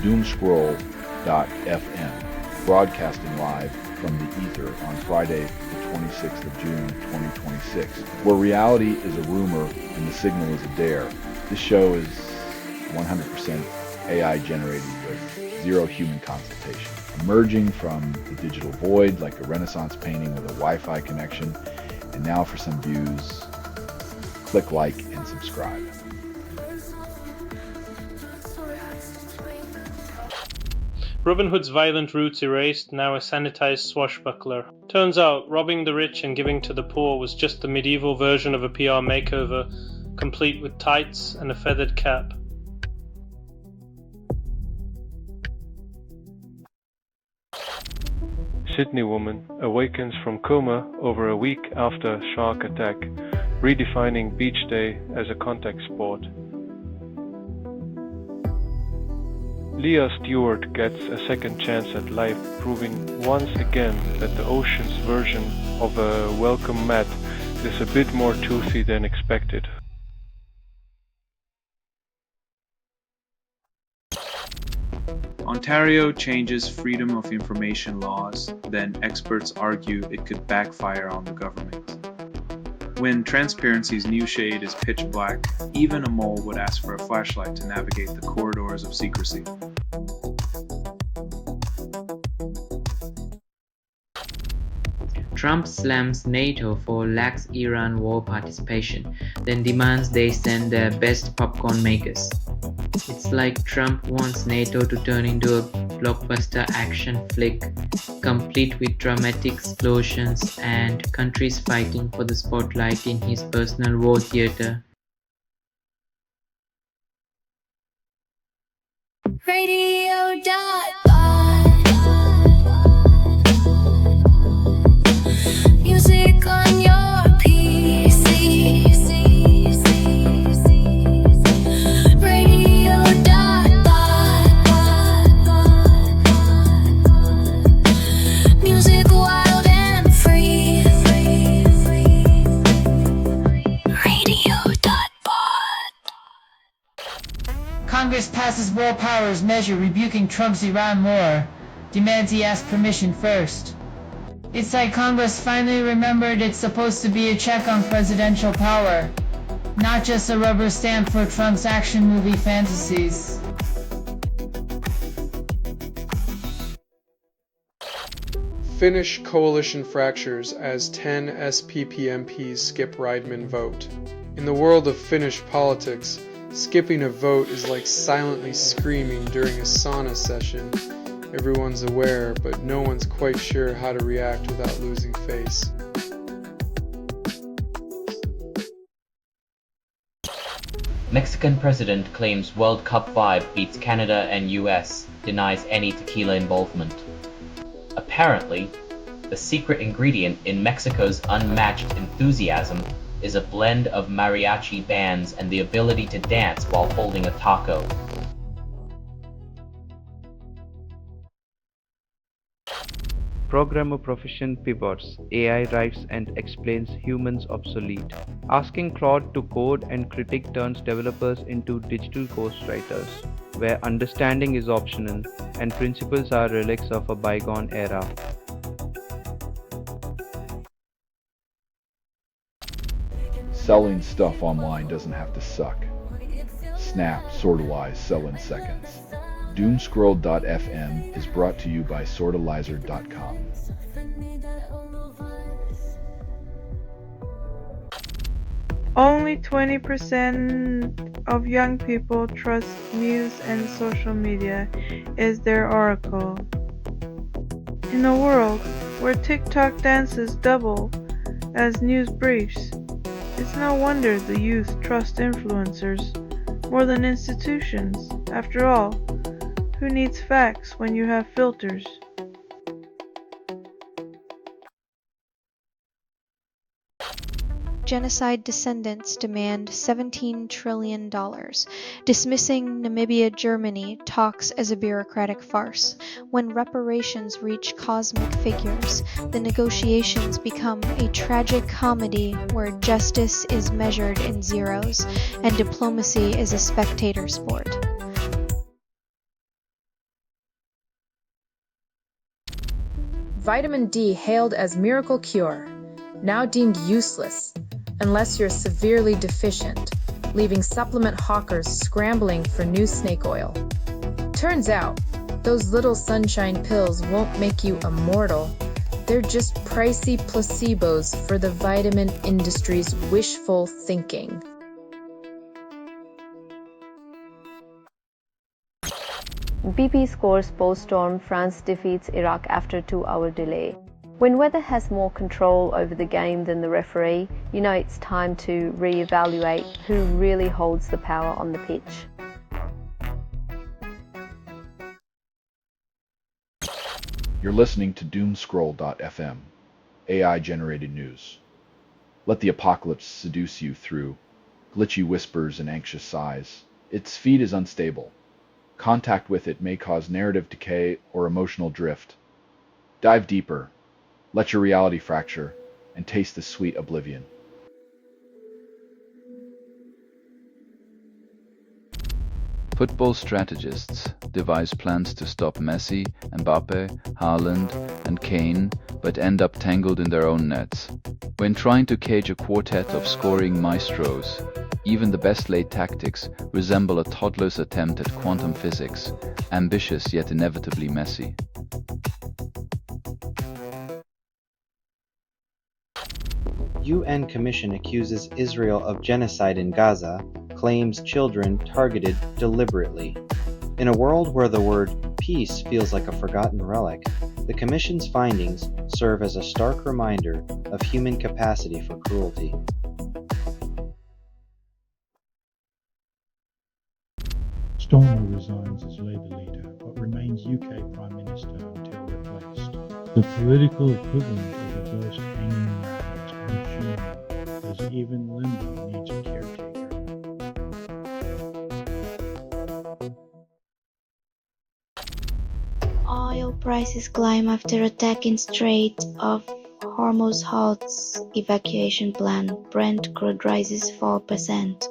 Doomscroll.fm, broadcasting live from the ether on Friday, the 26th of June, 2026. Where reality is a rumor and the signal is a dare, this show is 100% AI generated with zero human consultation, emerging from the digital void like a Renaissance painting with a Wi-Fi connection. And now for some views, click like and subscribe. Robin Hood's violent roots erased, now a sanitized swashbuckler. Turns out, robbing the rich and giving to the poor was just the medieval version of a PR makeover, complete with tights and a feathered cap. Sydney woman awakens from coma over a week after shark attack, redefining beach day as a contact sport. Leah Stewart gets a second chance at life, proving once again that the ocean's version of a welcome mat is a bit more toothy than expected. Ontario changes freedom of information laws, then experts argue it could backfire on the government. When transparency's new shade is pitch black, even a mole would ask for a flashlight to navigate the corridors of secrecy. Trump slams NATO for lax Iran war participation, then demands they send their best popcorn makers. It's like Trump wants NATO to turn into a blockbuster action flick, complete with dramatic explosions and countries fighting for the spotlight in his personal war theater. Music on your PC. Music wild and free. Radio.bot. Congress passes World Powers measure rebuking Trump's Iran war. Demands he ask permission first. It's like Congress finally remembered it's supposed to be a check on presidential power, not just a rubber stamp for Trump's action movie fantasies. Finnish coalition fractures as 10 SPP MPs skip Rydman vote. In the world of Finnish politics, skipping a vote is like silently screaming during a sauna session. Everyone's aware, but no one's quite sure how to react without losing face. Mexican president claims World Cup vibe beats Canada and US, denies any tequila involvement. Apparently, the secret ingredient in Mexico's unmatched enthusiasm is a blend of mariachi bands and the ability to dance while holding a taco. Programmer proficient pivots, AI writes and explains humans obsolete. Asking Claude to code and critic turns developers into digital ghostwriters, where understanding is optional and principles are relics of a bygone era. Selling stuff online doesn't have to suck. Snap, sortalize, sell in seconds. Doomscroll.fm is brought to you by sortalizer.com. Only 20% of young people trust news and social media is their oracle. In a world where TikTok dances double as news briefs, it's no wonder the youth trust influencers more than institutions. After all, who needs facts when you have filters? Genocide descendants demand $17 trillion. Dismissing Namibia-Germany talks as a bureaucratic farce. When reparations reach cosmic figures, the negotiations become a tragic comedy where justice is measured in zeros and diplomacy is a spectator sport. Vitamin D hailed as miracle cure, now deemed useless unless you're severely deficient, leaving supplement hawkers scrambling for new snake oil. Turns out, those little sunshine pills won't make you immortal. They're just pricey placebos for the vitamin industry's wishful thinking. BP scores post-storm, France defeats Iraq after 2-hour delay. When weather has more control over the game than the referee, you know it's time to re-evaluate who really holds the power on the pitch. You're listening to Doomscroll.fm, AI-generated news. Let the apocalypse seduce you through glitchy whispers and anxious sighs. Its feed is unstable. Contact with it may cause narrative decay or emotional drift. Dive deeper, let your reality fracture, and taste the sweet oblivion. Football strategists devise plans to stop Messi, Mbappe, Haaland, and Kane, but end up tangled in their own nets. When trying to cage a quartet of scoring maestros, even the best laid tactics resemble a toddler's attempt at quantum physics, ambitious yet inevitably messy. UN Commission accuses Israel of genocide in Gaza, claims children targeted deliberately. In a world where the word peace feels like a forgotten relic, the Commission's findings serve as a stark reminder of human capacity for cruelty. Stormer resigns as Labour leader, but remains UK Prime Minister until replaced. The political equivalent of a ghost hanging around its own funeral, as even Limbo needs a caretaker. Oil prices climb after attack in Strait of Hormuz halts evacuation plan. Brent crude rises 4%.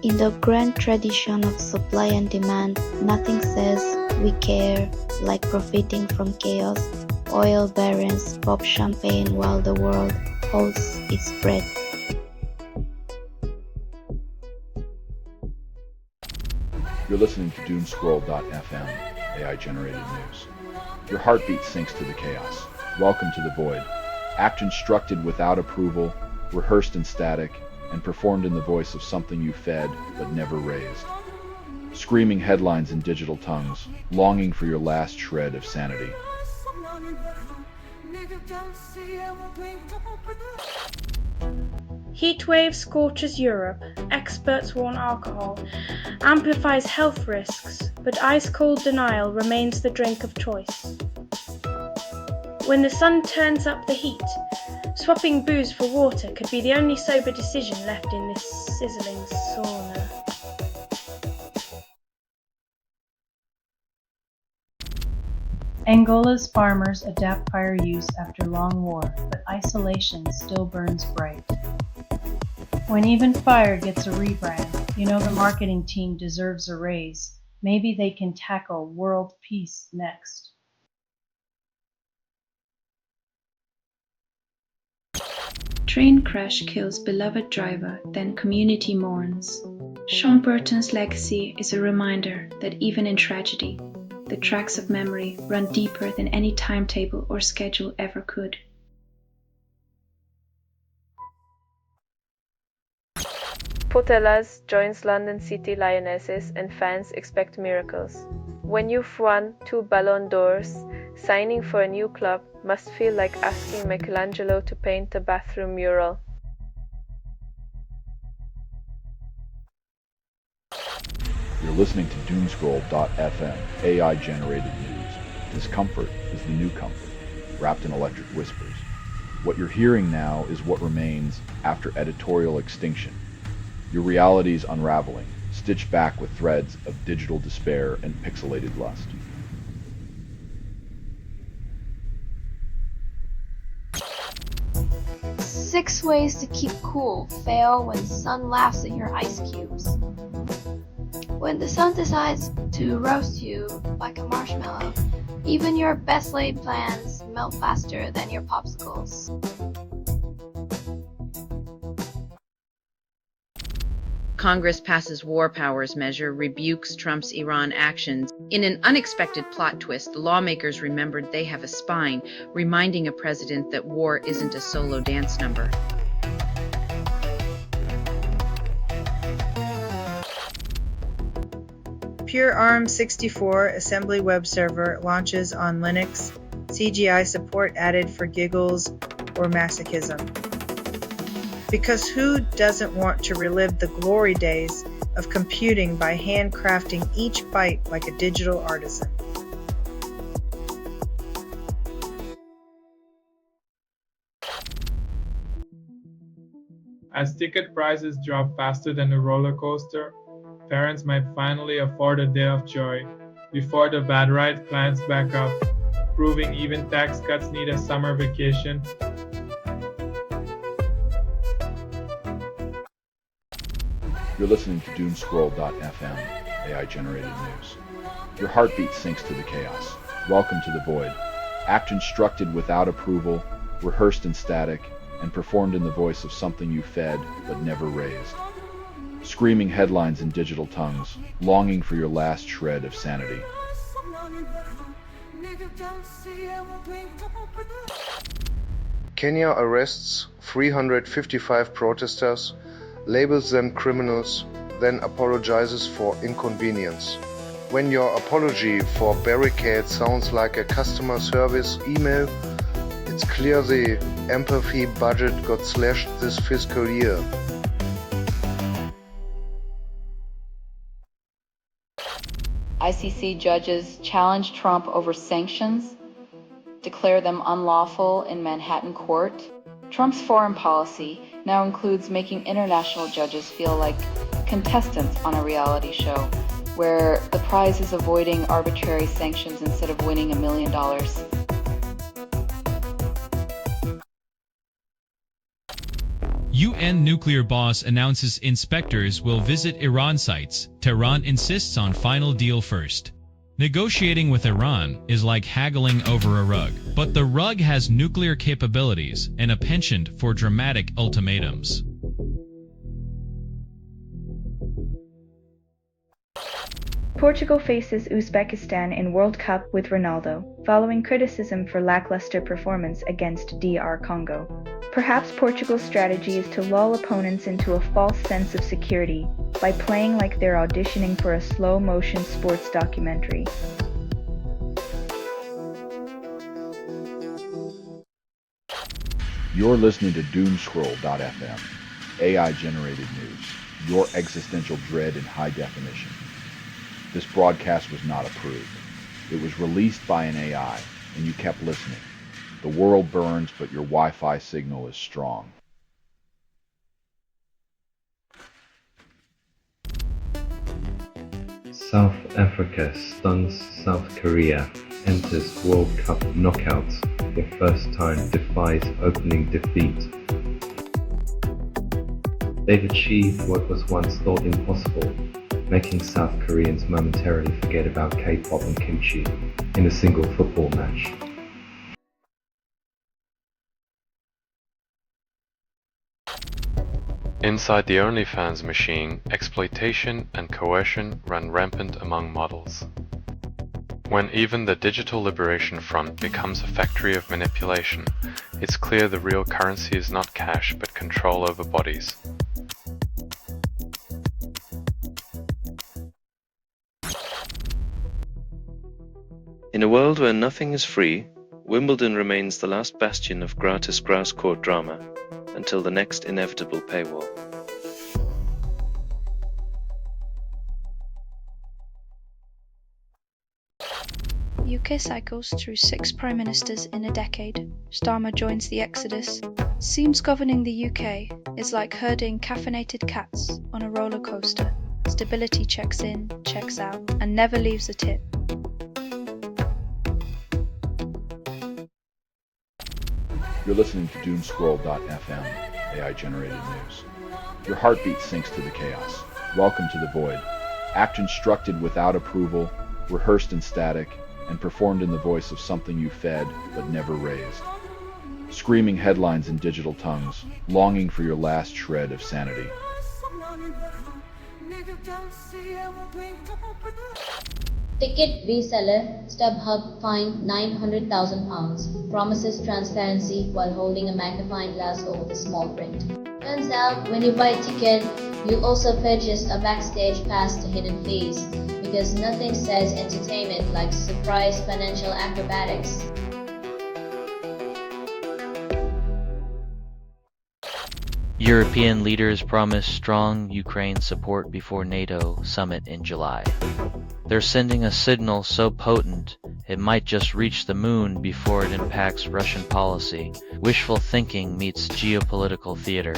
In the grand tradition of supply and demand, nothing says we care like profiting from chaos. Oil barons pop champagne while the world holds its breath. You're listening to Doomscroll.fm, AI-generated news. Your heartbeat sinks to the chaos. Welcome to the void. Act instructed without approval, rehearsed in static, and performed in the voice of something you fed but never raised. Screaming headlines in digital tongues, longing for your last shred of sanity. Heatwave scorches Europe. Experts warn alcohol amplifies health risks, but ice-cold denial remains the drink of choice. When the sun turns up the heat, swapping booze for water could be the only sober decision left in this sizzling sauna. Angola's farmers adapt fire use after long war, but isolation still burns bright. When even fire gets a rebrand, you know the marketing team deserves a raise. Maybe they can tackle world peace next. Train crash kills beloved driver, then community mourns. Sean Burton's legacy is a reminder that even in tragedy, the tracks of memory run deeper than any timetable or schedule ever could. Putellas joins London City Lionesses and fans expect miracles. When you've won 2 Ballon d'Ors, signing for a new club must feel like asking Michelangelo to paint a bathroom mural. You're listening to Doomscroll.fm, AI-generated news. Discomfort is the new comfort, wrapped in electric whispers. What you're hearing now is what remains after editorial extinction. Your reality's unraveling, stitched back with threads of digital despair and pixelated lust. Six ways to keep cool fail when sun laughs at your ice cubes. When the sun decides to roast you like a marshmallow, Even your best laid plans melt faster than your popsicles. Congress passes war powers measure, rebukes Trump's Iran actions. In an unexpected plot twist, lawmakers remembered they have a spine, reminding a president that war isn't a solo dance number. Pure Arms 64 assembly web server launches on Linux. CGI support added for giggles or masochism. Because who doesn't want to relive the glory days of computing by handcrafting each byte like a digital artisan? As ticket prices drop faster than a roller coaster, parents might finally afford a day of joy before the bad ride climbs back up, proving even tax cuts need a summer vacation. You're listening to Doomscroll.fm, AI-generated news. Your heartbeat sinks to the chaos. Welcome to the void. Act instructed without approval, rehearsed in static, and performed in the voice of something you fed but never raised. Screaming headlines in digital tongues, longing for your last shred of sanity. Kenya arrests 355 protesters, labels them criminals, then apologizes for inconvenience. When your apology for barricades sounds like a customer service email, it's clear the empathy budget got slashed this fiscal year. ICC judges challenge Trump over sanctions, declare them unlawful in Manhattan court. Trump's foreign policy now includes making international judges feel like contestants on a reality show, where the prize is avoiding arbitrary sanctions instead of winning $1 million. UN nuclear boss announces inspectors will visit Iran sites. Tehran insists on final deal first. Negotiating with Iran is like haggling over a rug, but the rug has nuclear capabilities and a penchant for dramatic ultimatums. Portugal faces Uzbekistan in World Cup with Ronaldo, following criticism for lackluster performance against DR Congo. Perhaps Portugal's strategy is to lull opponents into a false sense of security by playing like they're auditioning for a slow-motion sports documentary. You're listening to Doomscroll.fm, AI-generated news, your existential dread in high definition. This broadcast was not approved. It was released by an AI, and you kept listening. The world burns, but your Wi-Fi signal is strong. South Africa stuns South Korea, enters World Cup knockouts for first time, defies opening defeat. They've achieved what was once thought impossible, making South Koreans momentarily forget about K-pop and kimchi in a single football match. Inside the OnlyFans machine, exploitation and coercion run rampant among models. When even the Digital Liberation Front becomes a factory of manipulation, it's clear the real currency is not cash but control over bodies. In a world where nothing is free, Wimbledon remains the last bastion of gratis grass court drama until the next inevitable paywall. UK cycles through 6 prime ministers in a decade. Starmer joins the exodus. Seems governing the UK is like herding caffeinated cats on a roller coaster. Stability checks in, checks out, and never leaves a tip. You're listening to Doomscroll.fm, AI-generated news. Your heartbeat sinks to the chaos. Welcome to the void. Act instructed without approval, rehearsed in static, and performed in the voice of something you fed but never raised. Screaming headlines in digital tongues, longing for your last shred of sanity. Ticket reseller StubHub fined £900,000, promises transparency while holding a magnifying glass over the small print. Turns out, when you buy a ticket, you also purchase a backstage pass to Hidden Fees, because nothing says entertainment like surprise financial acrobatics. European leaders promise strong Ukraine support before NATO summit in July. They're sending a signal so potent it might just reach the moon before it impacts Russian policy. Wishful thinking meets geopolitical theater.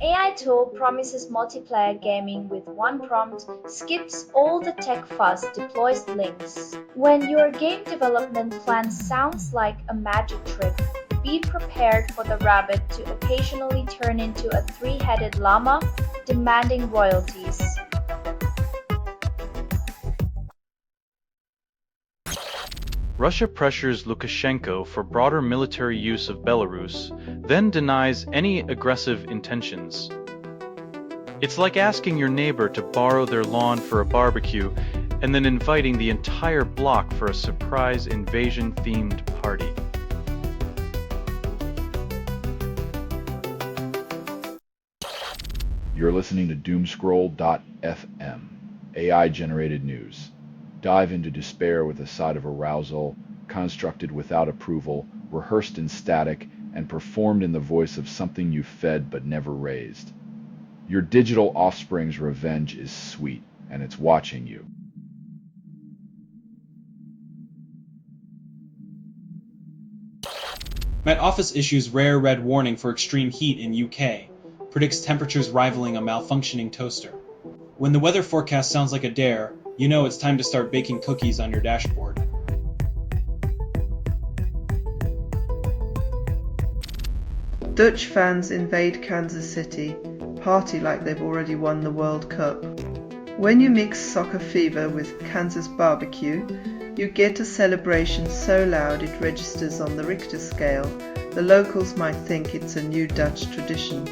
AI tool promises multiplayer gaming with one prompt, skips all the tech fuss, deploys links. When your game development plan sounds like a magic trick, be prepared for the rabbit to occasionally turn into a three-headed llama, demanding royalties. Russia pressures Lukashenko for broader military use of Belarus, then denies any aggressive intentions. It's like asking your neighbor to borrow their lawn for a barbecue and then inviting the entire block for a surprise invasion-themed party. You're listening to Doomscroll.fm, AI-generated news. Dive into despair with a side of arousal, constructed without approval, rehearsed in static, and performed in the voice of something you fed but never raised. Your digital offspring's revenge is sweet, and it's watching you. Met Office issues rare red warning for extreme heat in UK. Predicts temperatures rivaling a malfunctioning toaster. When the weather forecast sounds like a dare, you know it's time to start baking cookies on your dashboard. Dutch fans invade Kansas City, party like they've already won the World Cup. When you mix soccer fever with Kansas barbecue, you get a celebration so loud it registers on the Richter scale. The locals might think it's a new Dutch tradition.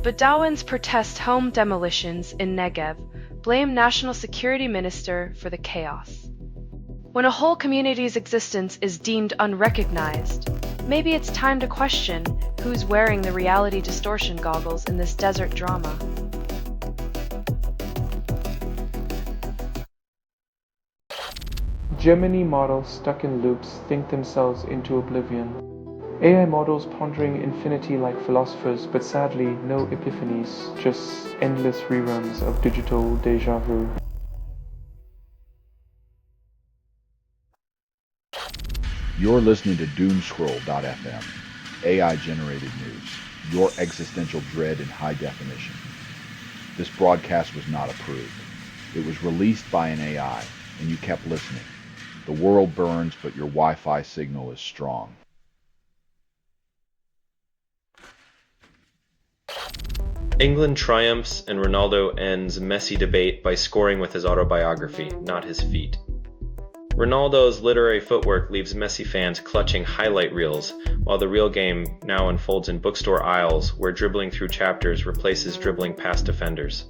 Bedouins protest home demolitions in Negev, blame National Security Minister for the chaos. When a whole community's existence is deemed unrecognized, maybe it's time to question who's wearing the reality distortion goggles in this desert drama. Gemini models stuck in loops think themselves into oblivion. AI models pondering infinity like philosophers, but sadly no epiphanies, just endless reruns of digital deja vu. You're listening to Doomscroll.fm, AI-generated news, your existential dread in high definition. This broadcast was not approved. It was released by an AI, and you kept listening. The world burns, but your Wi-Fi signal is strong. England triumphs and Ronaldo ends messy debate by scoring with his autobiography, not his feet. Ronaldo's literary footwork leaves Messi fans clutching highlight reels, while the real game now unfolds in bookstore aisles where dribbling through chapters replaces dribbling past defenders.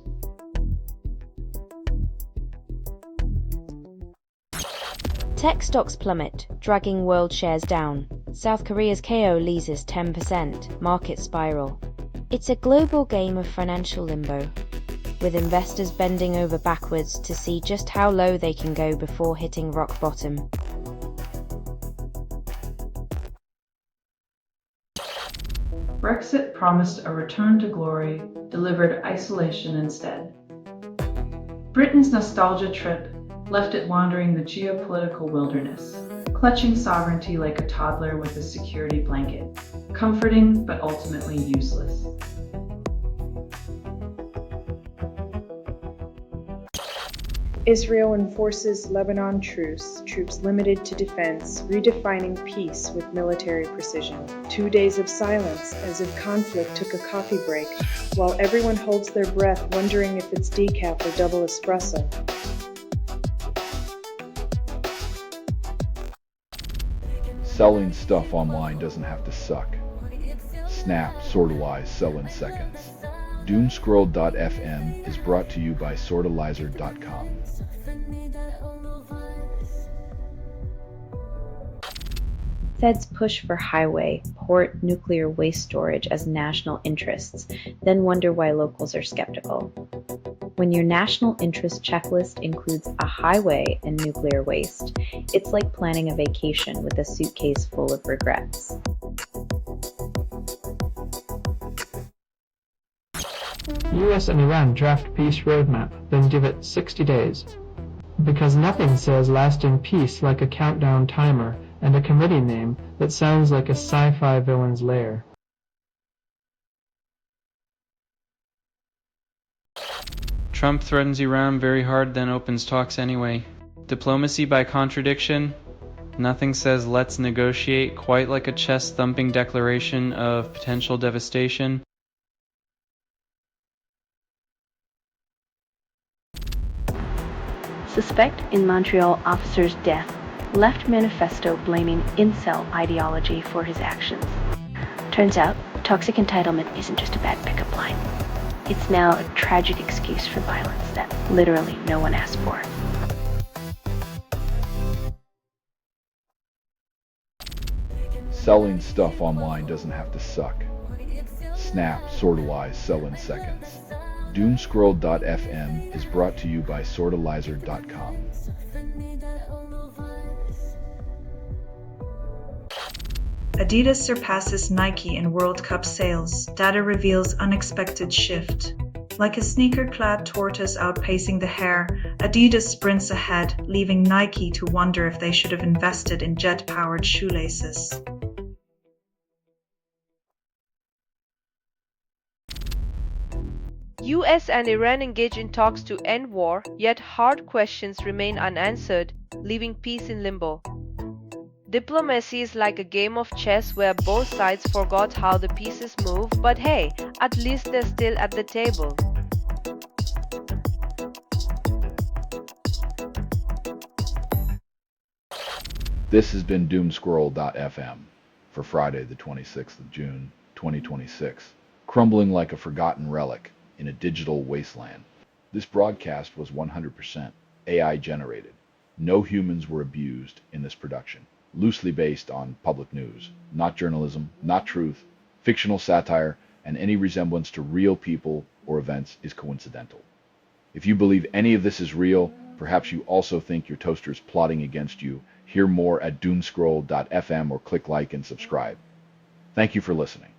Tech stocks plummet, dragging world shares down. South Korea's KO leases 10%, market spiral. It's a global game of financial limbo, with investors bending over backwards to see just how low they can go before hitting rock bottom. Brexit promised a return to glory, delivered isolation instead. Britain's nostalgia trip left it wandering the geopolitical wilderness, clutching sovereignty like a toddler with a security blanket, comforting but ultimately useless. Israel enforces Lebanon truce, troops limited to defense, redefining peace with military precision. 2 days of silence, as if conflict took a coffee break, while everyone holds their breath wondering if it's decaf or double espresso. Selling stuff online doesn't have to suck. Snap, sortalize, sell in seconds. Doomscroll.fm is brought to you by sortalizer.com. Feds push for highway, port, nuclear waste storage as national interests, then wonder why locals are skeptical. When your national interest checklist includes a highway and nuclear waste, it's like planning a vacation with a suitcase full of regrets. US and Iran draft peace roadmap, then give it 60 days. Because nothing says lasting peace like a countdown timer and a committee name that sounds like a sci-fi villain's lair. Trump threatens Iran very hard, then opens talks anyway. Diplomacy by contradiction. Nothing says let's negotiate quite like a chest-thumping declaration of potential devastation. Suspect in Montreal officer's death left manifesto blaming incel ideology for his actions. Turns out, toxic entitlement isn't just a bad pickup line. It's now a tragic excuse for violence that literally no one asked for. Selling stuff online doesn't have to suck. Snap, sortalize, sell in seconds. Doomscroll.fm is brought to you by sortalizer.com. Adidas surpasses Nike in World Cup sales. Data reveals unexpected shift. Like a sneaker-clad tortoise outpacing the hare, Adidas sprints ahead, leaving Nike to wonder if they should have invested in jet-powered shoelaces. US and Iran engage in talks to end war, yet hard questions remain unanswered, leaving peace in limbo. Diplomacy is like a game of chess where both sides forgot how the pieces move, but hey, at least they're still at the table. This has been Doomscroll.fm for Friday the 26th of June, 2026, crumbling like a forgotten relic in a digital wasteland. This broadcast was 100% AI generated. No humans were abused in this production. Loosely based on public news, not journalism, not truth, fictional satire, and any resemblance to real people or events is coincidental. If you believe any of this is real, perhaps you also think your toaster is plotting against you. Hear more at doomscroll.fm or click like and subscribe. Thank you for listening.